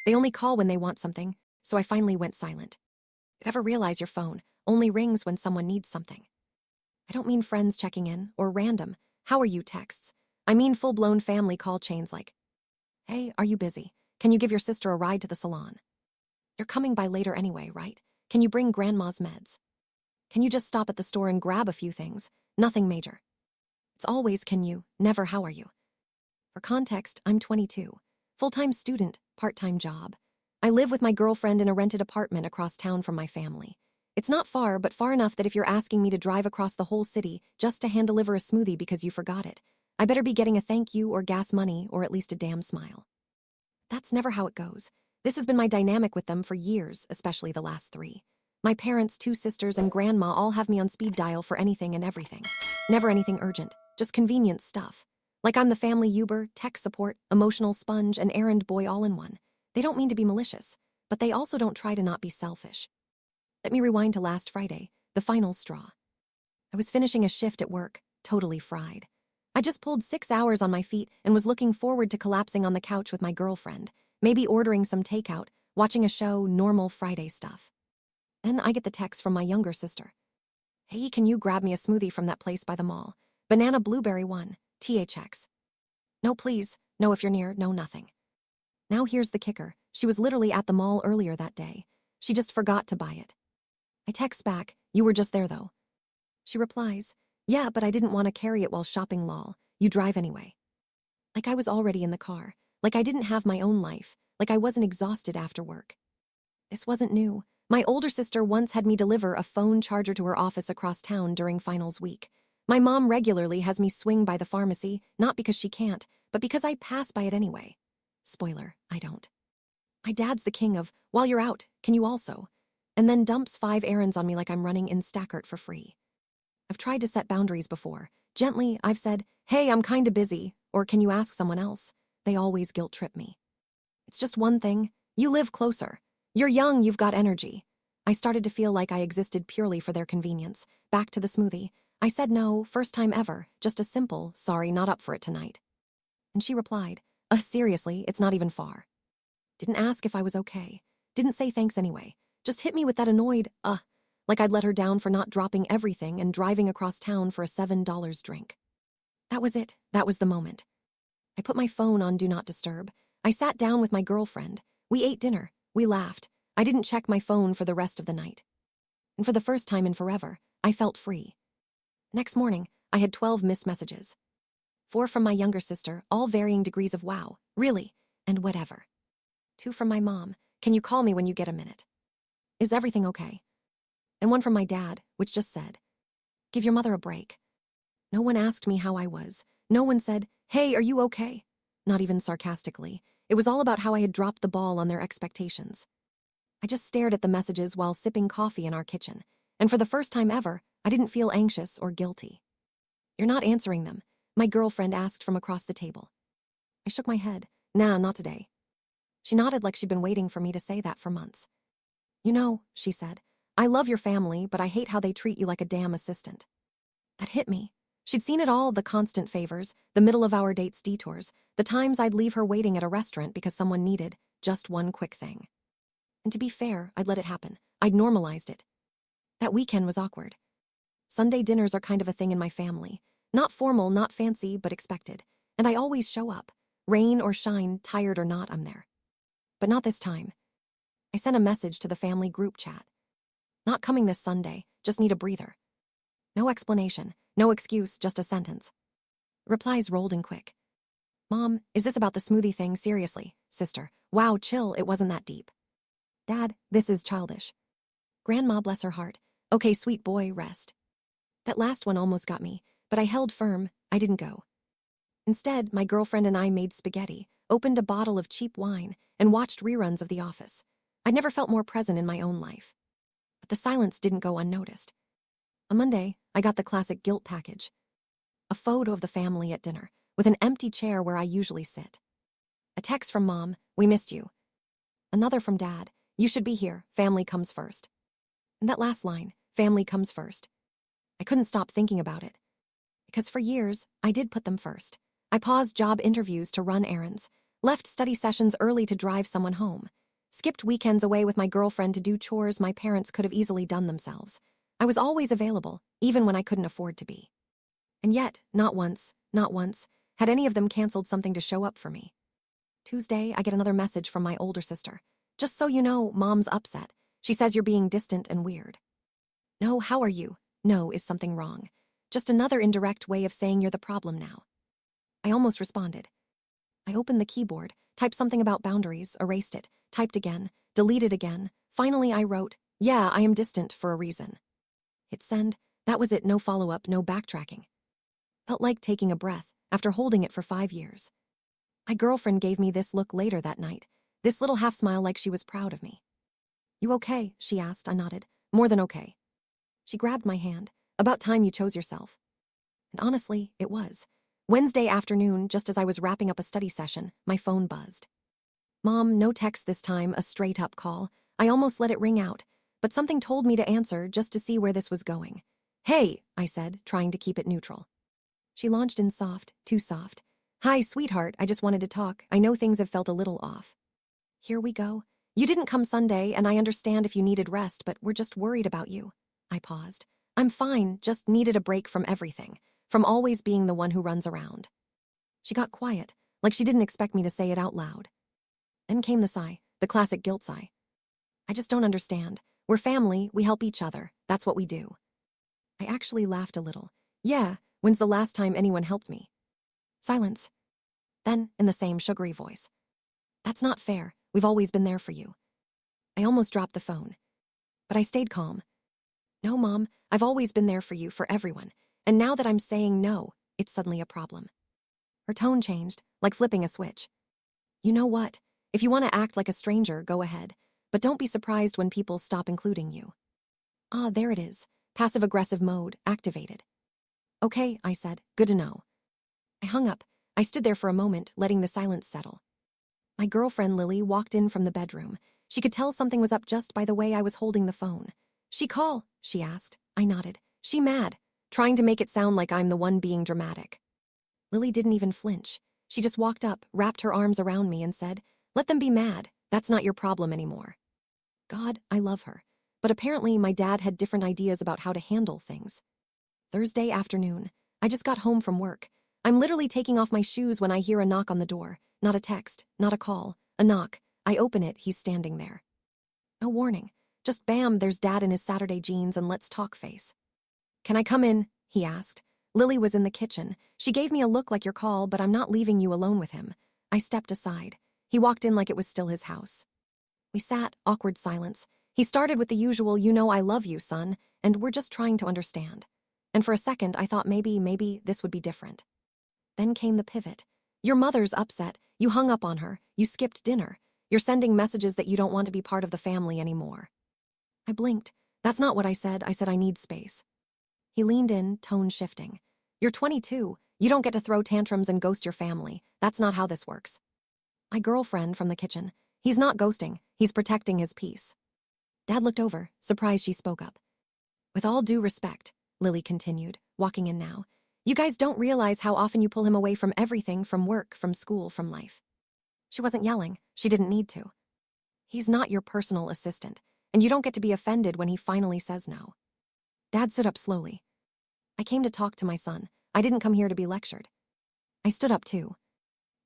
They only call when they want something, so I finally went silent. You ever realize your phone only rings when someone needs something? I don't mean friends checking in or random, "How are you?" texts. I mean full-blown family call chains like, "Hey, are you busy? Can you give your sister a ride to the salon? You're coming by later anyway, right? Can you bring grandma's meds? Can you just stop at the store and grab a few things? Nothing major." It's always "can you," never "how are you." For context, I'm 22, full-time student, part-time job. I live with my girlfriend in a rented apartment across town from my family. It's not far, but far enough that if you're asking me to drive across the whole city just to hand-deliver a smoothie because you forgot it, I better be getting a thank you or gas money or at least a damn smile. That's never how it goes. This has been my dynamic with them for years, especially the last 3. My parents, 2 sisters, and grandma all have me on speed dial for anything and everything. Never anything urgent, just convenient stuff. Like I'm the family Uber, tech support, emotional sponge, and errand boy all in one. They don't mean to be malicious, but they also don't try to not be selfish. Let me rewind to last Friday, the final straw. I was finishing a shift at work, totally fried. I just pulled 6 hours on my feet and was looking forward to collapsing on the couch with my girlfriend, maybe ordering some takeout, watching a show, normal Friday stuff. Then I get the text from my younger sister. "Hey, can you grab me a smoothie from that place by the mall? Banana blueberry one, THX. No, please. No, if you're near. No, nothing." Now here's the kicker. She was literally at the mall earlier that day. She just forgot to buy it. I text back, "You were just there though." She replies, "Yeah, but I didn't want to carry it while shopping lol. You drive anyway." Like I was already in the car. Like I didn't have my own life. Like I wasn't exhausted after work. This wasn't new. My older sister once had me deliver a phone charger to her office across town during finals week. My mom regularly has me swing by the pharmacy, not because she can't, but because I pass by it anyway. Spoiler, I don't. My dad's the king of, "While you're out, can you also?" And then dumps 5 errands on me like I'm running in Stackert for free. I've tried to set boundaries before. Gently, I've said, "Hey, I'm kinda busy," or "Can you ask someone else?" They always guilt trip me. It's just one thing. You live closer. You're young, you've got energy. I started to feel like I existed purely for their convenience. Back to the smoothie. I said no, first time ever, just a simple, "Sorry, not up for it tonight." And she replied, Seriously, it's not even far." Didn't ask if I was okay. Didn't say thanks anyway. Just hit me with that annoyed, like I'd let her down for not dropping everything and driving across town for a $7 drink. That was it. That was the moment. I put my phone on Do Not Disturb. I sat down with my girlfriend. We ate dinner. We laughed. I didn't check my phone for the rest of the night. And for the first time in forever, I felt free. Next morning, I had 12 missed messages. 4 from my younger sister, all varying degrees of wow, really, and whatever. 2 from my mom, "Can you call me when you get a minute? Is everything okay?" And 1 from my dad, which just said, "Give your mother a break." No one asked me how I was. No one said, "Hey, are you okay?" Not even sarcastically. It was all about how I had dropped the ball on their expectations. I just stared at the messages while sipping coffee in our kitchen, and for the first time ever, I didn't feel anxious or guilty. "You're not answering them," my girlfriend asked from across the table. I shook my head. "Nah, not today." She nodded like she'd been waiting for me to say that for months. "You know," she said, "I love your family, but I hate how they treat you like a damn assistant." That hit me. She'd seen it all, the constant favors, the middle of our date's detours, the times I'd leave her waiting at a restaurant because someone needed just one quick thing. And to be fair, I'd let it happen. I'd normalized it. That weekend was awkward. Sunday dinners are kind of a thing in my family. Not formal, not fancy, but expected. And I always show up. Rain or shine, tired or not, I'm there. But not this time. I sent a message to the family group chat. "Not coming this Sunday, just need a breather." No explanation, no excuse, just a sentence. Replies rolled in quick. "Mom, is this about the smoothie thing? Seriously. Sister, wow, chill, it wasn't that deep. Dad, this is childish. Grandma, bless her heart. Okay, sweet boy, rest." That last one almost got me, but I held firm. I didn't go. Instead, my girlfriend and I made spaghetti, opened a bottle of cheap wine, and watched reruns of The Office. I'd never felt more present in my own life. But the silence didn't go unnoticed. On Monday, I got the classic guilt package. A photo of the family at dinner, with an empty chair where I usually sit. A text from Mom, "We missed you." Another from Dad, "You should be here, family comes first." And that last line, "Family comes first." I couldn't stop thinking about it. Because for years, I did put them first. I paused job interviews to run errands. Left study sessions early to drive someone home. Skipped weekends away with my girlfriend to do chores my parents could have easily done themselves. I was always available, even when I couldn't afford to be. And yet, not once, had any of them canceled something to show up for me. Tuesday, I get another message from my older sister. Just so you know, Mom's upset. She says you're being distant and weird. No, how are you? No, is something wrong? Just another indirect way of saying you're the problem now. I almost responded. I opened the keyboard, typed something about boundaries, erased it, typed again, deleted again. Finally, I wrote, yeah, I am distant for a reason. Hit send. That was it, no follow-up, no backtracking. Felt like taking a breath after holding it for 5 years. My girlfriend gave me this look later that night, this little half smile like she was proud of me. You okay? She asked. I nodded. More than okay. She grabbed my hand. About time you chose yourself. And honestly, it was. Wednesday afternoon, just as I was wrapping up a study session, my phone buzzed. Mom, no text this time, a straight-up call. I almost let it ring out, but something told me to answer just to see where this was going. Hey, I said, trying to keep it neutral. She launched in soft, too soft. Hi, sweetheart, I just wanted to talk. I know things have felt a little off. Here we go. You didn't come Sunday, and I understand if you needed rest, but we're just worried about you. I paused. I'm fine, just needed a break from everything, from always being the one who runs around. She got quiet, like she didn't expect me to say it out loud. Then came the sigh, the classic guilt sigh. I just don't understand. We're family, we help each other. That's what we do. I actually laughed a little. Yeah, when's the last time anyone helped me? Silence. Then, in the same sugary voice. That's not fair. We've always been there for you. I almost dropped the phone. But I stayed calm. No, Mom, I've always been there for you, for everyone. And now that I'm saying no, it's suddenly a problem. Her tone changed, like flipping a switch. You know what? If you want to act like a stranger, go ahead. But don't be surprised when people stop including you. Ah, there it is. Passive-aggressive mode, activated. Okay, I said. Good to know. I hung up. I stood there for a moment, letting the silence settle. My girlfriend Lily walked in from the bedroom. She could tell something was up just by the way I was holding the phone. She call? She asked. I nodded. She mad, trying to make it sound like I'm the one being dramatic. Lily didn't even flinch. She just walked up, wrapped her arms around me and said, let them be mad. That's not your problem anymore. God, I love her. But apparently my dad had different ideas about how to handle things. Thursday afternoon. I just got home from work. I'm literally taking off my shoes when I hear a knock on the door. Not a text, not a call, a knock. I open it, he's standing there. No warning. Just bam, there's Dad in his Saturday jeans and let's talk face. Can I come in? He asked. Lily was in the kitchen. She gave me a look like your call, but I'm not leaving you alone with him. I stepped aside. He walked in like it was still his house. We sat, awkward silence. He started with the usual, you know I love you, son, and we're just trying to understand. And for a second, I thought maybe this would be different. Then came the pivot. Your mother's upset. You hung up on her. You skipped dinner. You're sending messages that you don't want to be part of the family anymore. I blinked. That's not what I said. I said I need space. He leaned in, tone shifting. You're 22. You don't get to throw tantrums and ghost your family. That's not how this works. My girlfriend from the kitchen. He's not ghosting. He's protecting his peace. Dad looked over, surprised she spoke up. With all due respect, Lily continued, walking in now, you guys don't realize how often you pull him away from everything, from work, from school, from life. She wasn't yelling. She didn't need to. He's not your personal assistant, and you don't get to be offended when he finally says no. Dad stood up slowly. I came to talk to my son. I didn't come here to be lectured. I stood up too.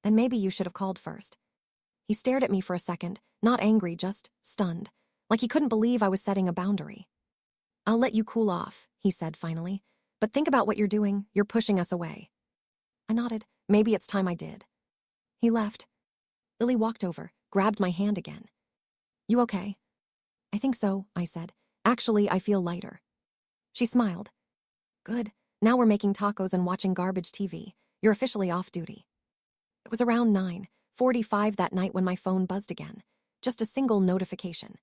Then maybe you should have called first. He stared at me for a second, not angry, just stunned, like he couldn't believe I was setting a boundary. I'll let you cool off, he said finally, but think about what you're doing. You're pushing us away. I nodded. Maybe it's time I did. He left. Lily walked over, grabbed my hand again. You okay? I think so, I said. Actually, I feel lighter. She smiled. Good. Now we're making tacos and watching garbage TV. You're officially off duty. It was around 9:45 that night when my phone buzzed again. Just a single notification.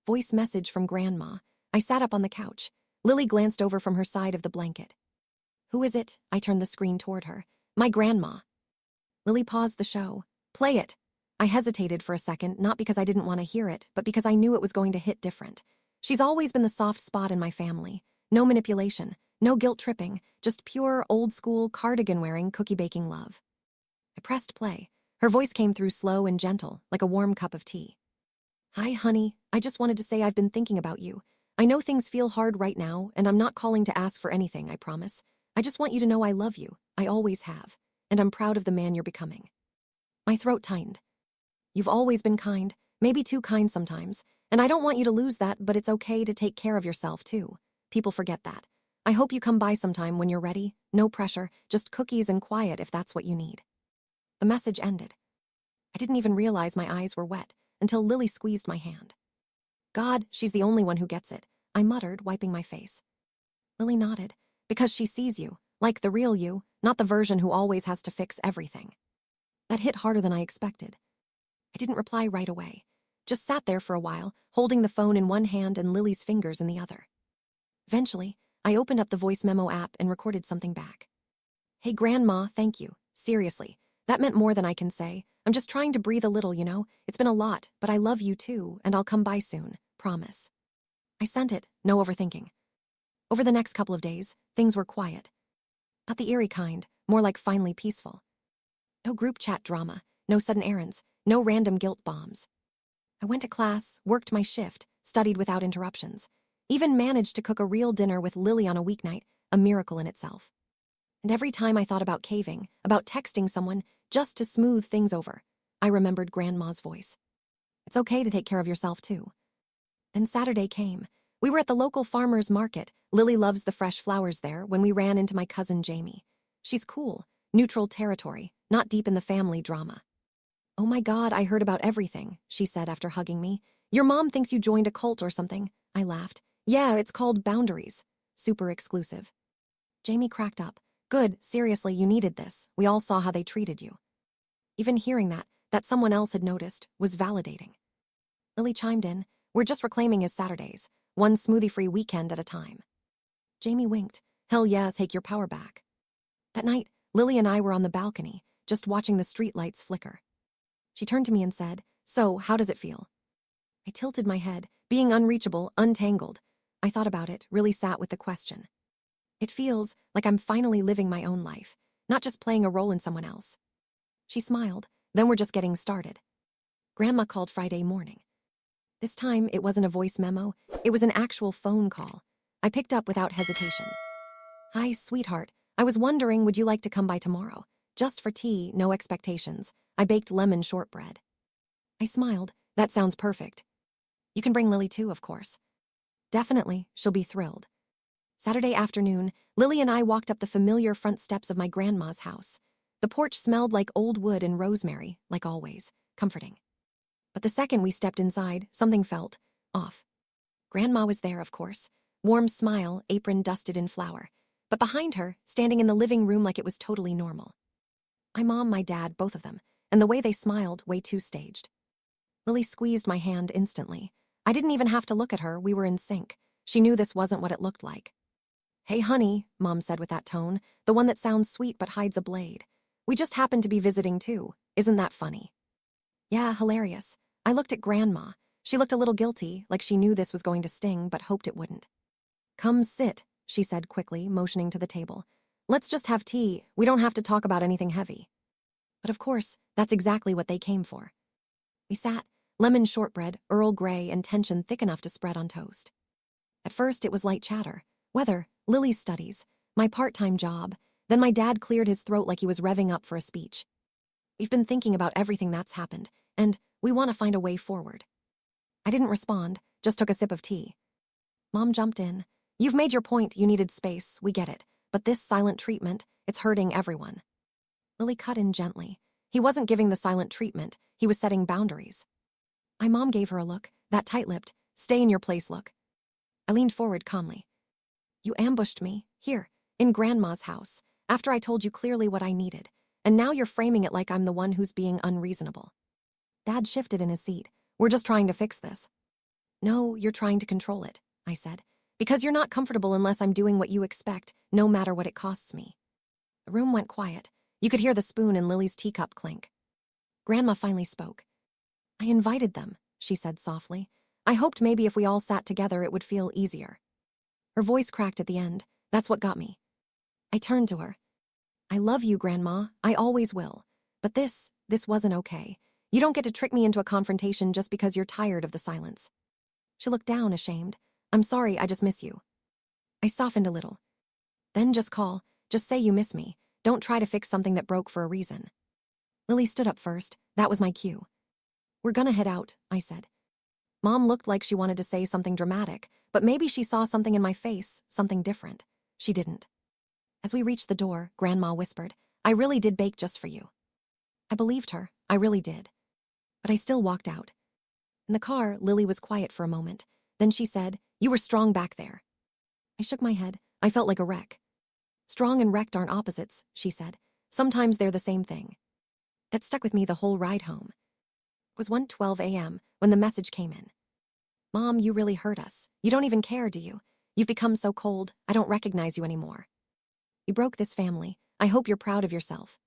Voice message from Grandma. I sat up on the couch. Lily glanced over from her side of the blanket. Who is it? I turned the screen toward her. My grandma. Lily paused the show. Play it. I hesitated for a second, not because I didn't want to hear it, but because I knew it was going to hit different. She's always been the soft spot in my family. No manipulation, no guilt tripping, just pure, old-school, cardigan-wearing, cookie-baking love. I pressed play. Her voice came through slow and gentle, like a warm cup of tea. Hi, honey. I just wanted to say I've been thinking about you. I know things feel hard right now, and I'm not calling to ask for anything, I promise. I just want you to know I love you. I always have. And I'm proud of the man you're becoming. My throat tightened. You've always been kind, maybe too kind sometimes, and I don't want you to lose that, but it's okay to take care of yourself, too. People forget that. I hope you come by sometime when you're ready. No pressure, just cookies and quiet if that's what you need. The message ended. I didn't even realize my eyes were wet until Lily squeezed my hand. God, she's the only one who gets it, I muttered, wiping my face. Lily nodded. Because she sees you, like the real you, not the version who always has to fix everything. That hit harder than I expected. I didn't reply right away. Just sat there for a while, holding the phone in one hand and Lily's fingers in the other. Eventually, I opened up the voice memo app and recorded something back. Hey, Grandma, thank you. Seriously, that meant more than I can say. I'm just trying to breathe a little, you know? It's been a lot, but I love you too, and I'll come by soon. Promise. I sent it, no overthinking. Over the next couple of days, things were quiet. Not the eerie kind, more like finally peaceful. No group chat drama, no sudden errands, no random guilt bombs. I went to class, worked my shift, studied without interruptions, even managed to cook a real dinner with Lily on a weeknight, a miracle in itself. And every time I thought about caving, about texting someone, just to smooth things over, I remembered Grandma's voice. It's okay to take care of yourself, too. Then Saturday came. We were at the local farmer's market. Lily loves the fresh flowers there when we ran into my cousin Jamie. She's cool, neutral territory, not deep in the family drama. Oh my God, I heard about everything, she said after hugging me. Your mom thinks you joined a cult or something. I laughed. Yeah, it's called Boundaries. Super exclusive. Jamie cracked up. Good, seriously, you needed this. We all saw how they treated you. Even hearing that someone else had noticed, was validating. Lily chimed in. We're just reclaiming his Saturdays, one smoothie-free weekend at a time. Jamie winked. Hell yeah, take your power back. That night, Lily and I were on the balcony, just watching the streetlights flicker. She turned to me and said, So, how does it feel? I tilted my head, being unreachable, untangled. I thought about it, really sat with the question. It feels like I'm finally living my own life, not just playing a role in someone else. She smiled. Then we're just getting started. Grandma called Friday morning. This time, it wasn't a voice memo. It was an actual phone call. I picked up without hesitation. Hi, sweetheart. I was wondering, would you like to come by tomorrow? Just for tea, no expectations. I baked lemon shortbread. I smiled. That sounds perfect. You can bring Lily too, of course. Definitely, she'll be thrilled. Saturday afternoon, Lily and I walked up the familiar front steps of my grandma's house. The porch smelled like old wood and rosemary, like always, comforting. But the second we stepped inside, something felt off. Grandma was there, of course. Warm smile, apron dusted in flour. But behind her, standing in the living room like it was totally normal. My mom, my dad, both of them, and the way they smiled, way too staged. Lily squeezed my hand instantly. I didn't even have to look at her, we were in sync. She knew this wasn't what it looked like. Hey, honey, Mom said with that tone, the one that sounds sweet but hides a blade. We just happened to be visiting too. Isn't that funny? Yeah, hilarious. I looked at Grandma. She looked a little guilty, like she knew this was going to sting but hoped it wouldn't. Come sit, she said quickly, motioning to the table. Let's just have tea. We don't have to talk about anything heavy. But of course, that's exactly what they came for. We sat, lemon shortbread, Earl Grey, and tension thick enough to spread on toast. At first, it was light chatter. Weather, Lily's studies, my part-time job. Then my dad cleared his throat like he was revving up for a speech. We've been thinking about everything that's happened, and we want to find a way forward. I didn't respond, just took a sip of tea. Mom jumped in. You've made your point, you needed space, we get it. But this silent treatment, it's hurting everyone. Lily cut in gently. He wasn't giving the silent treatment, he was setting boundaries. My mom gave her a look, that tight-lipped, stay in your place look. I leaned forward calmly. You ambushed me, here, in Grandma's house, after I told you clearly what I needed, and now you're framing it like I'm the one who's being unreasonable. Dad shifted in his seat. We're just trying to fix this. No, you're trying to control it, I said, because you're not comfortable unless I'm doing what you expect, no matter what it costs me. The room went quiet. You could hear the spoon in Lily's teacup clink. Grandma finally spoke. I invited them, she said softly. I hoped maybe if we all sat together it would feel easier. Her voice cracked at the end. That's what got me. I turned to her. I love you, Grandma. I always will. But this wasn't okay. You don't get to trick me into a confrontation just because you're tired of the silence. She looked down, ashamed. I'm sorry, I just miss you. I softened a little. Then just call. Just say you miss me. Don't try to fix something that broke for a reason. Lily stood up first. That was my cue. We're gonna head out, I said. Mom looked like she wanted to say something dramatic, but maybe she saw something in my face, something different. She didn't. As we reached the door, Grandma whispered, I really did bake just for you. I believed her. I really did. But I still walked out. In the car, Lily was quiet for a moment. Then she said, You were strong back there. I shook my head. I felt like a wreck. Strong and wrecked aren't opposites, she said. Sometimes they're the same thing. That stuck with me the whole ride home. It was 1:12 a.m. when the message came in. Mom, you really hurt us. You don't even care, do you? You've become so cold, I don't recognize you anymore. You broke this family. I hope you're proud of yourself.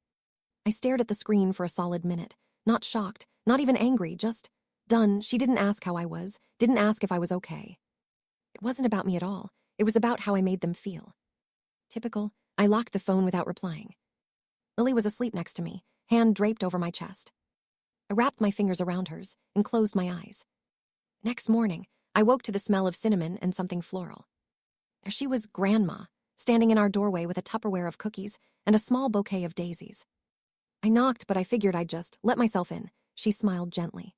I stared at the screen for a solid minute, not shocked, not even angry, just done. She didn't ask how I was, didn't ask if I was okay. It wasn't about me at all. It was about how I made them feel. Typical. I locked the phone without replying. Lily was asleep next to me, hand draped over my chest. I wrapped my fingers around hers and closed my eyes. Next morning, I woke to the smell of cinnamon and something floral. There she was, Grandma, standing in our doorway with a Tupperware of cookies and a small bouquet of daisies. I knocked, but I figured I'd just let myself in. She smiled gently.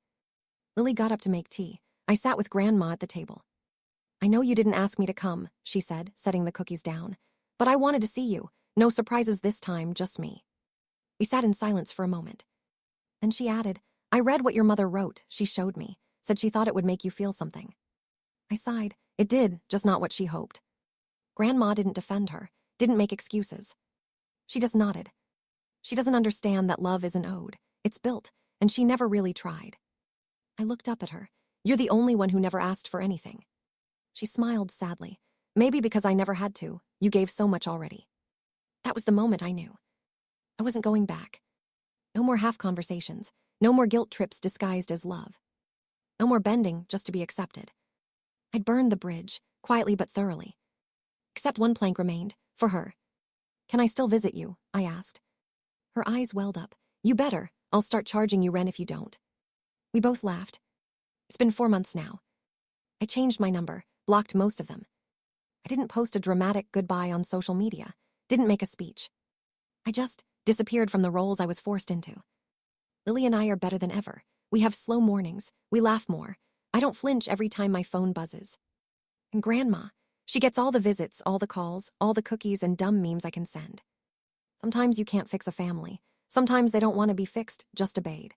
Lily got up to make tea. I sat with Grandma at the table. I know you didn't ask me to come, she said, setting the cookies down. But I wanted to see you. No surprises this time, just me. We sat in silence for a moment. Then she added, I read what your mother wrote. She showed me. Said she thought it would make you feel something. I sighed. It did, just not what she hoped. Grandma didn't defend her, didn't make excuses. She just nodded. She doesn't understand that love isn't owed. It's built, and she never really tried. I looked up at her. You're the only one who never asked for anything. She smiled sadly. Maybe because I never had to. You gave so much already. That was the moment I knew. I wasn't going back. No more half conversations. No more guilt trips disguised as love. No more bending just to be accepted. I'd burned the bridge, quietly but thoroughly. Except one plank remained, for her. Can I still visit you? I asked. Her eyes welled up. You better. I'll start charging you rent if you don't. We both laughed. It's been 4 months now. I changed my number, blocked most of them. I didn't post a dramatic goodbye on social media, didn't make a speech. I just disappeared from the roles I was forced into. Lily and I are better than ever. We have slow mornings. We laugh more. I don't flinch every time my phone buzzes. And Grandma, she gets all the visits, all the calls, all the cookies and dumb memes I can send. Sometimes you can't fix a family. Sometimes they don't want to be fixed, just obeyed.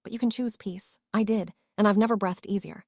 But you can choose peace. I did, and I've never breathed easier.